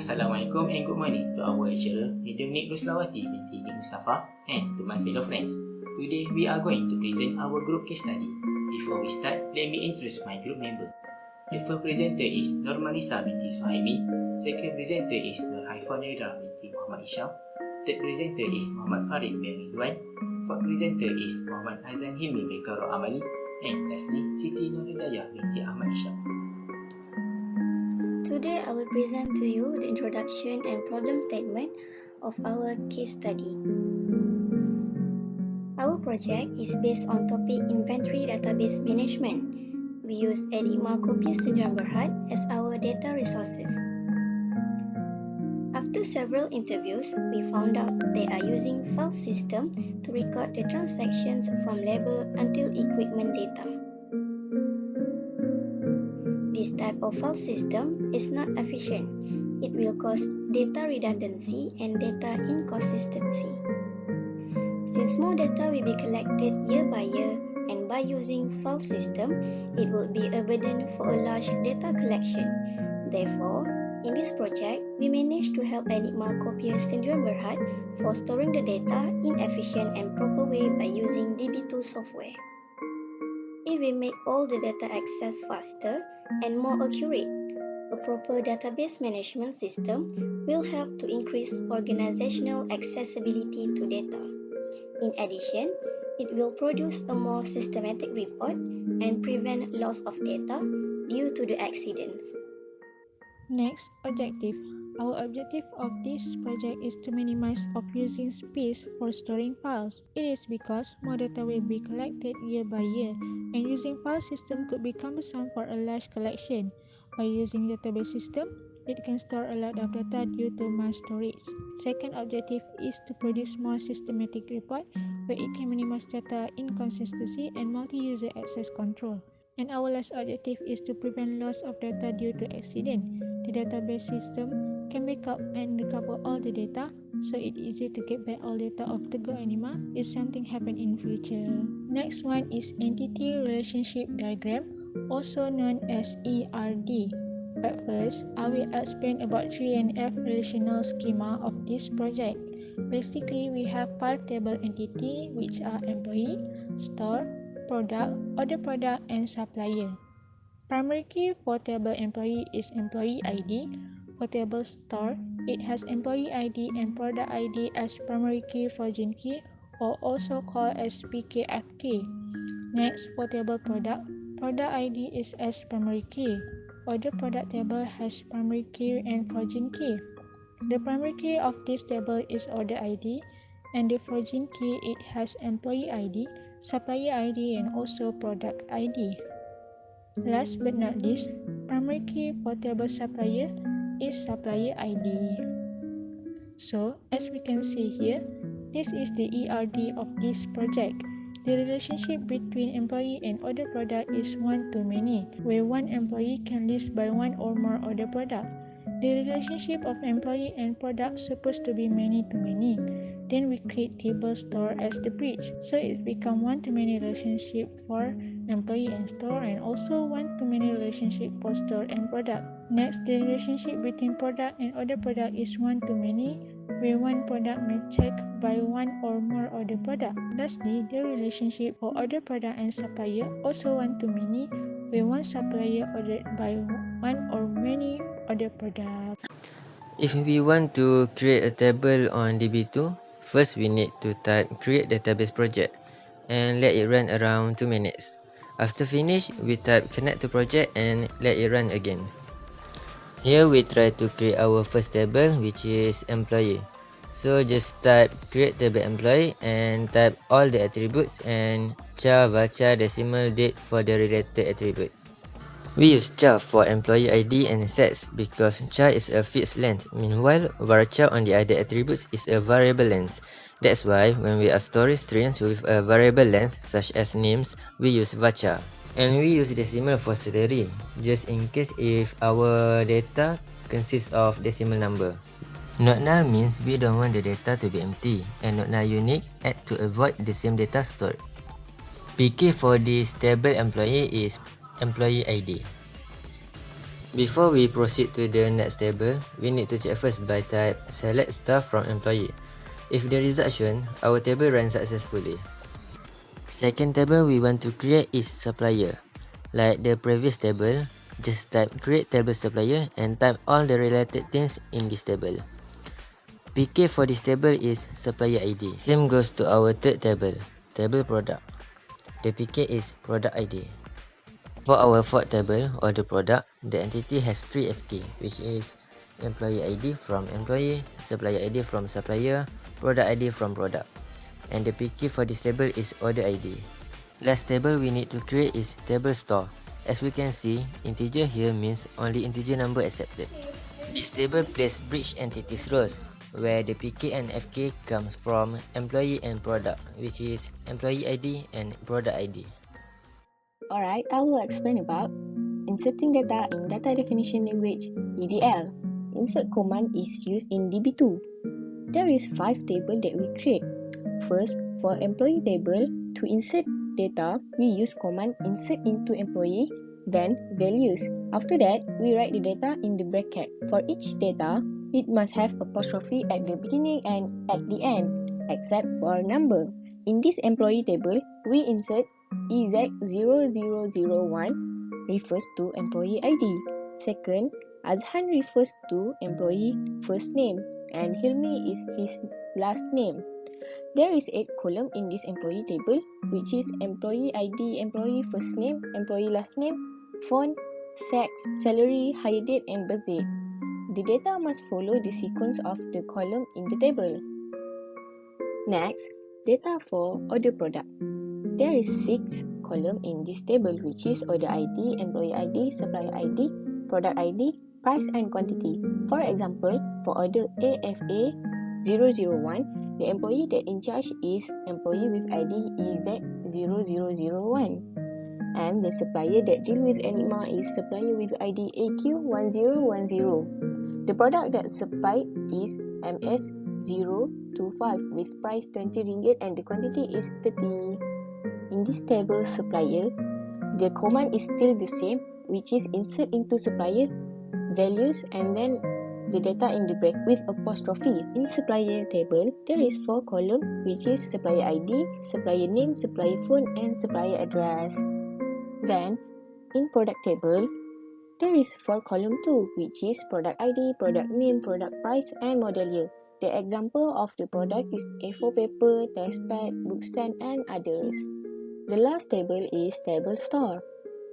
Assalamualaikum and good morning to our lecturer, Madam Nik Ruslawati binti Nik Mustafa, and to my fellow friends. Today we are going to present our group case study. Before we start, let me introduce my group member. The first presenter is Nurmanisa binti Suhaimi. Second presenter is Nur Haifanira binti Muhammad Isham. Third presenter is Muhammad Farid bin Rizwan. Fourth presenter is Muhammad Hazan Hilmi bin Karo Amali. And lastly, Siti Nuridaya binti Ahmad Isham. Today I will present to you the introduction and problem statement of our case study. Our project is based on topic inventory database management. We use Enigma Copier Syndrome Berhad as our data resources. After several interviews, we found out they are using file system to record the transactions from label until equipment data. This type of file system is not efficient. It will cause data redundancy and data inconsistency. Since more data will be collected year by year and by using file system, it would be a burden for a large data collection. Therefore, in this project, we managed to help Enigma Copier Syndrome Berhad for storing the data in efficient and proper way by using DB2 software. It will make all the data access faster and more accurate. A proper database management system will help to increase organizational accessibility to data. In addition, it will produce a more systematic report and prevent loss of data due to the accidents. Next, objective. Our objective of this project is to minimize of using space for storing files. It is because more data will be collected year by year, and using file system could be cumbersome for a large collection. By using database system, it can store a lot of data due to mass storage. Second objective is to produce more systematic report where it can minimize data inconsistency and multi-user access control. And our last objective is to prevent loss of data due to accident. The database system can backup and recover all the data, so it's easy to get back all data of Teguh Enigma if something happen in future. Next one is Entity Relationship Diagram, also known as ERD. But first, I will explain about 3NF relational schema of this project. Basically, we have 5 table entity which are employee, store, product, order product, and supplier. Primary key for table employee is employee ID. For table store, it has employee ID and product ID as primary key for gene key, or also called as PKF key. Next, for table product, product ID is as primary key. Order product table has primary key and forging key. The primary key of this table is order ID, and the forging key it has employee ID, supplier ID, and also product ID. Last but not least, primary key for table supplier is supplier ID. So, as we can see here, this is the ERD of this project. The relationship between employee and order product is one-to-many, where one employee can list by one or more order product. The relationship of employee and product supposed to be many-to-many. Then we create table store as the bridge, so it become one-to-many relationship for employee and store, and also one-to-many relationship for store and product. Next, the relationship between product and order product is one-to-many, where one product may check by one or more order product. Lastly, the relationship for order product and supplier also one-to-many, where one supplier ordered by one or many order products. If we want to create a table on DB2, first we need to type create database project and let it run around 2 minutes. After finish, we type connect to project and let it run again. Here we try to create our first table, which is employee. So just type create table employee and type all the attributes and char varchar decimal date for the related attribute. We use char for employee ID and sets because char is a fixed length, meanwhile varchar on the other attributes is a variable length. That's why when we are storing strings with a variable length such as names, we use varchar. And we use decimal for salary, just in case if our data consists of decimal number. Not null means we don't want the data to be empty, and not null unique add to avoid the same data stored. PK for this table employee is employee ID. Before we proceed to the next table, we need to check first by type select star from employee. If the result shown, our table runs successfully. Second table we want to create is supplier. Like the previous table, just type create table supplier and type all the related things in this table. PK for this table is supplier ID. Same goes to our third table, table product. The PK is product ID. For our fourth table, order product, the entity has 3 FK, which is employee ID from employee, supplier ID from supplier, product ID from product. And the PK for this table is order ID. Last table we need to create is table store. As we can see, integer here means only integer number accepted. This table plays bridge entities roles, where the PK and FK comes from employee and product, which is employee ID and product ID. Alright, I will explain about inserting data in data definition language EDL. Insert command is used in DB2. There is 5 tables that we create. First, for employee table, to insert data, we use command insert into employee, then values. After that, we write the data in the bracket. For each data, it must have apostrophe at the beginning and at the end, except for number. In this employee table, we insert EZ0001 refers to employee ID. Second, Azhan refers to employee first name and Hilmi is his last name. There is 8 columns in this employee table, which is employee ID, employee first name, employee last name, phone, sex, salary, hire date and birth date. The data must follow the sequence of the column in the table. Next, data for order product. There is 6 columns in this table, which is order ID, employee ID, supplier ID, product ID, price and quantity. For example, for order AFA 001, the employee that in charge is employee with ID EZ0001. And the supplier that deal with Enigma is supplier with ID AQ1010. The product that supplied is MS025 with price 20 ringgit and the quantity is 30. In this table supplier, the command is still the same, which is insert into supplier, values and then the data in the bracket with apostrophe. In supplier table, there is 4 columns, which is supplier ID, supplier name, supplier phone and supplier address. Then, in product table, there is 4 columns too, which is product ID, product name, product price and model year. The example of the product is A4 paper, test pad, book stand and others. The last table is table store.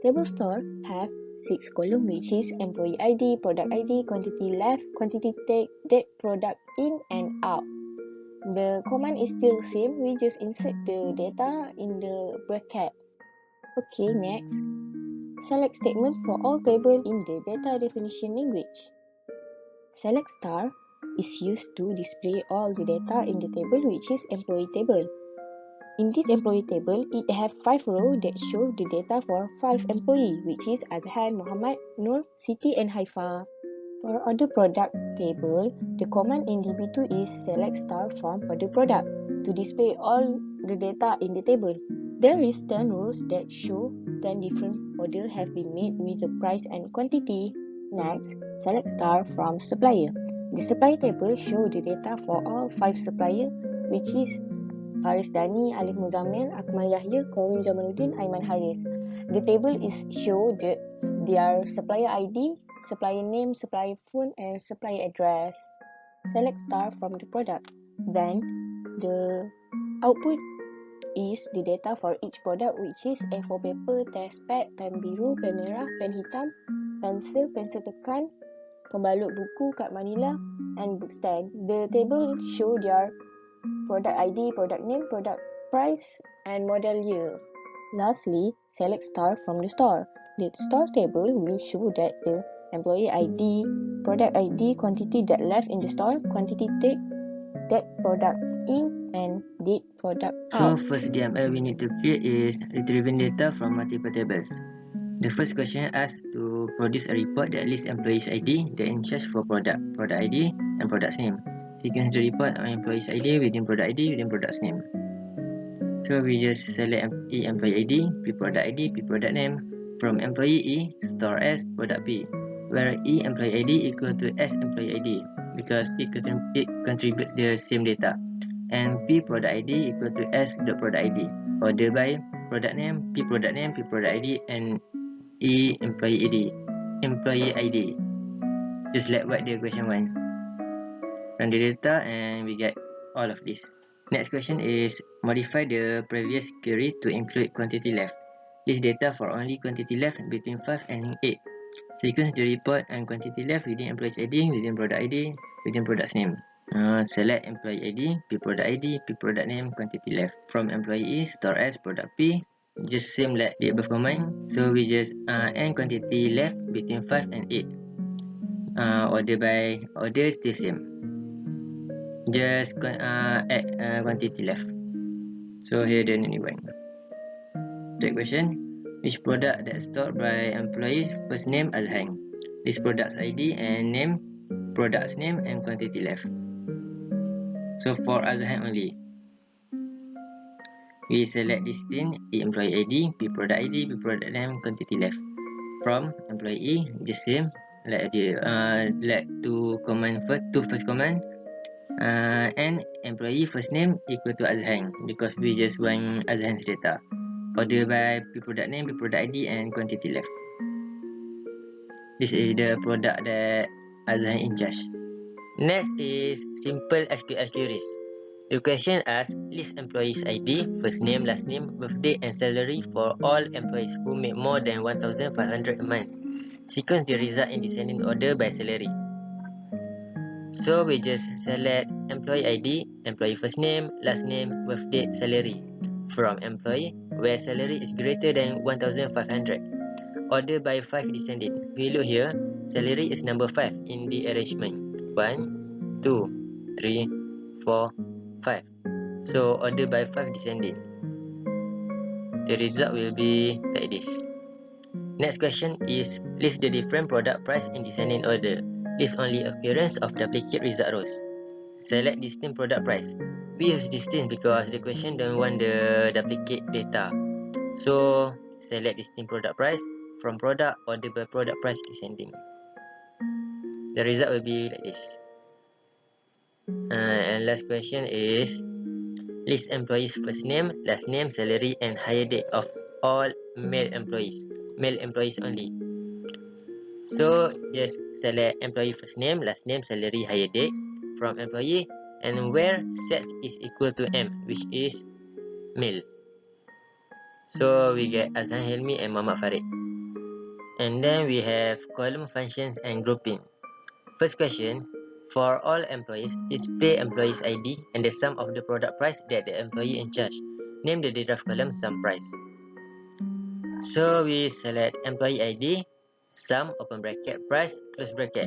Table store have 6 columns, which is employee ID, product ID, quantity left, quantity take, date, product in and out. The command is still same, we just insert the data in the bracket. Okay, next. Select statement for all tables in the data definition language. Select star is used to display all the data in the table, which is employee table. In this employee table, it have 5 rows that show the data for 5 employees, which is Azhan, Muhammad, Nur, Siti and Haifa. For order product table, the command in DB2 is select star from order product to display all the data in the table. There is 10 rows that show 10 different orders have been made with the price and quantity. Next, select star from supplier. The supplier table show the data for all 5 suppliers, which is Faris Dani, Alif Muzammil, Akmal Yahya, Qawim Jamaluddin, Aiman Haris. The table is show their supplier ID, supplier name, supplier phone and supplier address. Select star from the product. Then, the output is the data for each product, which is A4 paper, test pad, pen biru, pen merah, pen hitam, pensel, pensel tekan, pembalut buku, kad manila and book stand. The table show their product ID, product name, product price and model year. Lastly, select star from the store. The store table will show that the employee ID, product ID, quantity that left in the store, quantity take, that product in and date product So out. first DML we need to create is retrieving data from multiple tables. The first question asks to produce a report that lists employees ID that in charge for product ID and product's name. Sequence the report on employees ID within product ID within product's name. So we just select E employee ID, P product ID, P product name. From employee E, store as product P. where E employee ID equal to S employee ID because it contributes the same data, and P product ID equal to S dot product ID. Order by product name, P product name, P product ID, and E employee ID. Just like what the question 1. Run the data and we get all of this. Next question is modify the previous query to include quantity left. List data for only quantity left between 5 and 8. Sequence the report and quantity left within employee's ID, within product ID, within product's name. Select employee ID, P product ID, P product name, quantity left. From employee E, store as product P. Just same like the above command. So we just and quantity left between 5 and 8. Order by order still same. Just add quantity left. So here the new one. Third question. Which product that's stored by employee first name Al-Hang? This product's ID and name, product's name and quantity left. So for Al-Hang only, we select this thing, E employee ID, P product ID, P product name, quantity left. From employee E, just same like to first command. And employee first name equal to Al-Hang because we just want Al-Hang's data. Order by P product name, P product ID and quantity left. This is the product that Al-Hang in charge. Next is simple SQL queries. The question asks list employees ID, first name, last name, birthday and salary for all employees who make more than 1,500 a month. Sequence the result in descending order by salary. So we just select employee ID, employee first name, last name, birthday, salary. From employee, where salary is greater than 1,500. Order by 5 descending. We look here, salary is number 5 in the arrangement. 1, 2, 3, 4, 5. So order by 5 descending. The result will be like this. Next question is list the different product price in descending order. List only occurrence of duplicate result rows. Select distinct product price. We use distinct because the question don't want the duplicate data. So select distinct product price. From product, order by product price descending. The result will be like this. And last question is list employees first name, last name, salary and hire date of all male employees only. So just select employee first name, last name, salary, hire date from employee, and where sex is equal to M, which is male. So we get Azhan Helmi and Muhammad Farid. And then we have column functions and grouping. First question, for all employees, display employee's ID and the sum of the product price that the employee in charge. Name the derived column sum price. So we select employee ID, sum, open bracket, price, close bracket.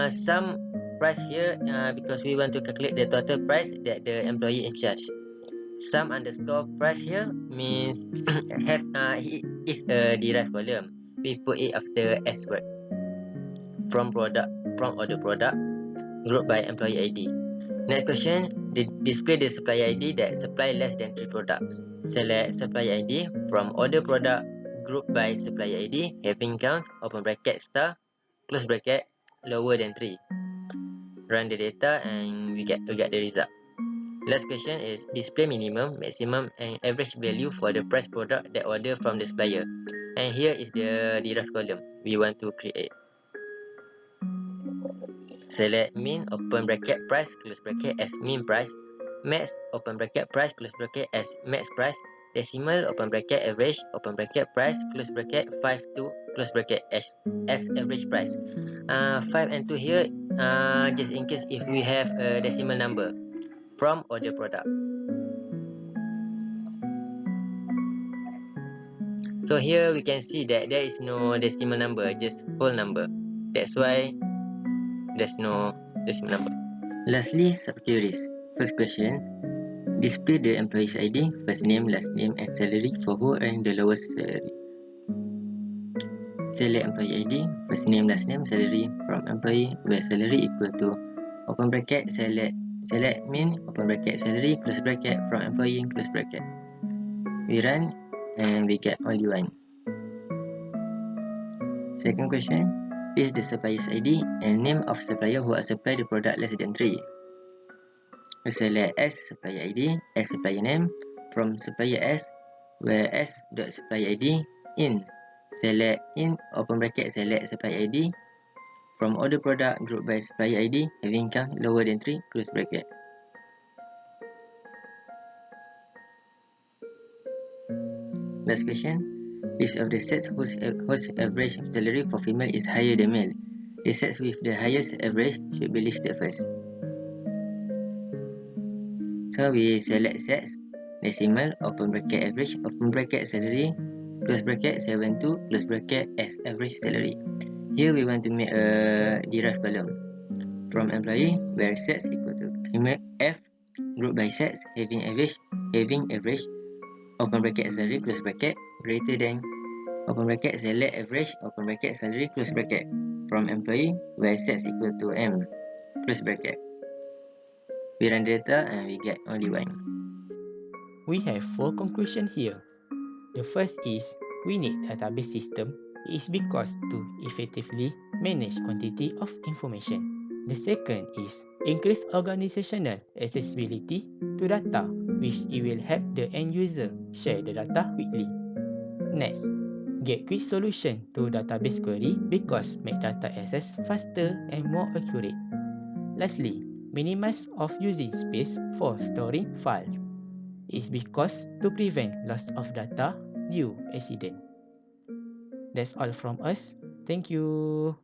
Sum price here because we want to calculate the total price that the employee in charge. Sum underscore price here means is a derived column. We put it after S word. From order product, group by employee ID. Next question, display the supplier ID that supply less than 3 products. Select supplier ID from order product, group by supplier ID, having count, open bracket, star, close bracket, lower than 3. Run the data and we get the result. Last question is display minimum, maximum and average value for the price product that order from the supplier. And here is the derived column we want to create. Select min, open bracket, price, close bracket as min price, max, open bracket, price, close bracket as max price, decimal, open bracket, average, open bracket, price, close bracket, 5 to close bracket as average price. 5 and 2 here just in case if we have a decimal number from order product. So here we can see that there is no decimal number, just whole number. That's why there's no decimal number. Lastly, subqueries. First question, display the employee's ID, first name, last name and salary for who earn the lowest salary. Select employee ID, first name, last name, salary from employee where salary equal to open bracket, select min, open bracket, salary, close bracket, from employee, close bracket. We run and we get all you want. Second question, is the supplier's ID and name of supplier who has supplied the product less than 3. We select S supplier ID as supplier name from supplier S, where S dot supplier ID in. Select in open bracket select supplier ID from order product group by supplier ID having count lower than 3 close bracket. Last question. List of the sets whose average salary for female is higher than male. The sets with the highest average should be listed first. So we select sets, decimal, open bracket average, open bracket salary, close bracket 72, close bracket as average salary. Here we want to make a derived column from employee where sets equal to female F, group by sets having average, open bracket salary, close bracket, greater than, open bracket select average, open bracket salary, close bracket, from employee where sets equal to M, close bracket. We run data and we get only 1. We have 4 conclusions here. The first is, we need database system. It is because to effectively manage quantity of information. The second is, increase organizational accessibility to data, which it will help the end user share the data quickly. Next, get quick solution to database query because make data access faster and more accurate. Lastly, minimize of using space for storing files. It's because to prevent loss of data due accident. That's all from us. Thank you.